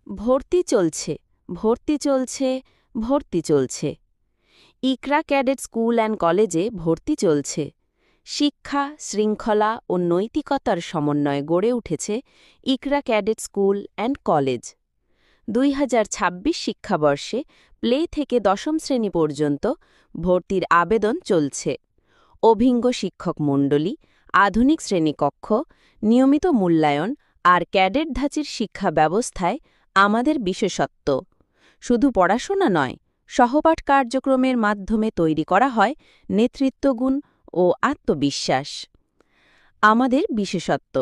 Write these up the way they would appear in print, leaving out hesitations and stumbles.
ভর্তি চলছে, ভর্তি চলছে, ভর্তি চলছে। ইকরা ক্যাডেট স্কুল অ্যান্ড কলেজে ভর্তি চলছে। শিক্ষা, শৃঙ্খলা ও নৈতিকতার সমন্বয়ে গড়ে উঠেছে ইকরা ক্যাডেট স্কুল অ্যান্ড কলেজ। ২০২৬ শিক্ষাবর্ষে প্লে থেকে দশম শ্রেণী পর্যন্ত ভর্তির আবেদন চলছে। অভিজ্ঞ শিক্ষক মণ্ডলী, আধুনিক শ্রেণীকক্ষ, নিয়মিত মূল্যায়ন আর ক্যাডেট ধাঁচের শিক্ষা ব্যবস্থায় আমাদের বিশেষত্ব। শুধু পড়াশোনা নয়, সহপাঠ কার্যক্রমের মাধ্যমে তৈরি করা হয় নেতৃত্বগুণ ও আত্মবিশ্বাস। আমাদের বিশেষত্ব: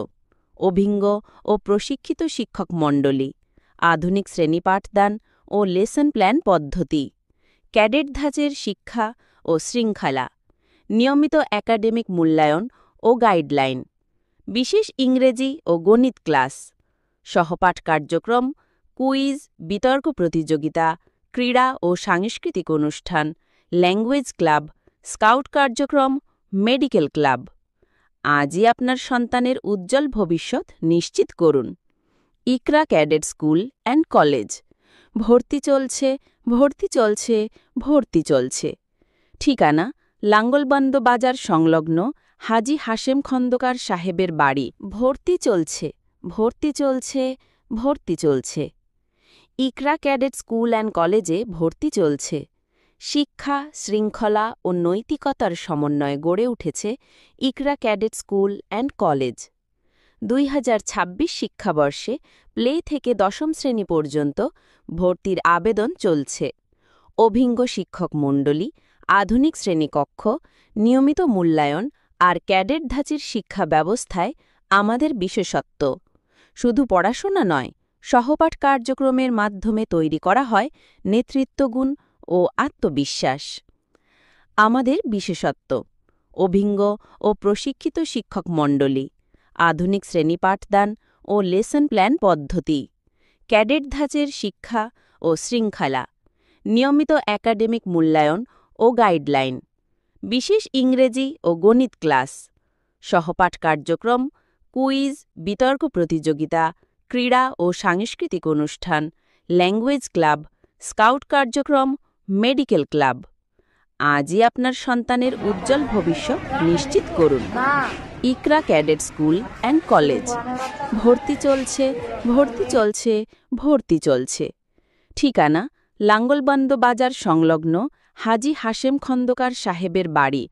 অভিজ্ঞ ও প্রশিক্ষিত শিক্ষক মণ্ডলী, আধুনিক শ্রেণী পাঠদান ও লেসন প্ল্যান পদ্ধতি, ক্যাডেট ধাঁচের শিক্ষা ও শৃঙ্খলা, নিয়মিত একাডেমিক মূল্যায়ন ও গাইডলাইন, বিশেষ ইংরেজি ও গণিত ক্লাস, সহপাঠ কার্যক্রম, কুইজ, বিতর্ক প্রতিযোগিতা, ক্রীড়া ও সাংস্কৃতিক অনুষ্ঠান, ল্যাঙ্গুয়েজ ক্লাব, স্কাউট কার্যক্রম, মেডিকেল ক্লাব। আজই আপনার সন্তানের উজ্জ্বল ভবিষ্যৎ নিশ্চিত করুন। ইকরা ক্যাডেট স্কুল অ্যান্ড কলেজ। ভর্তি চলছে, ভর্তি চলছে, ভর্তি চলছে। ঠিকানা: লাঙ্গলবান্দ বাজার সংলগ্ন হাজী হাশেম খন্দকার সাহেবের বাড়ি। ভর্তি চলছে, ভর্তি চলছে, ভর্তি চলছে। ইকরা ক্যাডেট স্কুল অ্যান্ড কলেজে ভর্তি চলছে। শিক্ষা, শৃঙ্খলা ও নৈতিকতার সমন্বয়ে গড়ে উঠেছে ইকরা ক্যাডেট স্কুল অ্যান্ড কলেজ। ২০২৬ শিক্ষাবর্ষে প্লে থেকে দশম শ্রেণী পর্যন্ত ভর্তির আবেদন চলছে। অভিজ্ঞ শিক্ষক মণ্ডলী, আধুনিক শ্রেণীকক্ষ, নিয়মিত মূল্যায়ন আর ক্যাডেট ধাঁচের শিক্ষা ব্যবস্থায় আমাদের বিশেষত্ব। শুধু পড়াশোনা নয়, সহপাঠ কার্যক্রমের মাধ্যমে তৈরি করা হয় নেতৃত্বগুণ ও আত্মবিশ্বাস। আমাদের বিশেষত্ব: অভিজ্ঞ ও প্রশিক্ষিত শিক্ষক মণ্ডলী, আধুনিক শ্রেণী পাঠদান ও লেসন প্ল্যান পদ্ধতি, ক্যাডেট ধাঁচের শিক্ষা ও শৃঙ্খলা, নিয়মিত একাডেমিক মূল্যায়ন ও গাইডলাইন, বিশেষ ইংরেজি ও গণিত ক্লাস, সহপাঠ কার্যক্রম, কুইজ, বিতর্ক প্রতিযোগিতা, ক্রীড়া ও সাংস্কৃতিক অনুষ্ঠান, ল্যাঙ্গুয়েজ ক্লাব, স্কাউট কার্যক্রম, মেডিকেল ক্লাব। আজই আপনার সন্তানের উজ্জ্বল ভবিষ্যৎ নিশ্চিত করুন। ইকরা ক্যাডেট স্কুল অ্যান্ড কলেজ। ভর্তি চলছে, ভর্তি চলছে, ভর্তি চলছে। ঠিকানা: লাঙ্গলবান্দ বাজার সংলগ্ন হাজী হাশেম খন্দকার সাহেবের বাড়ি।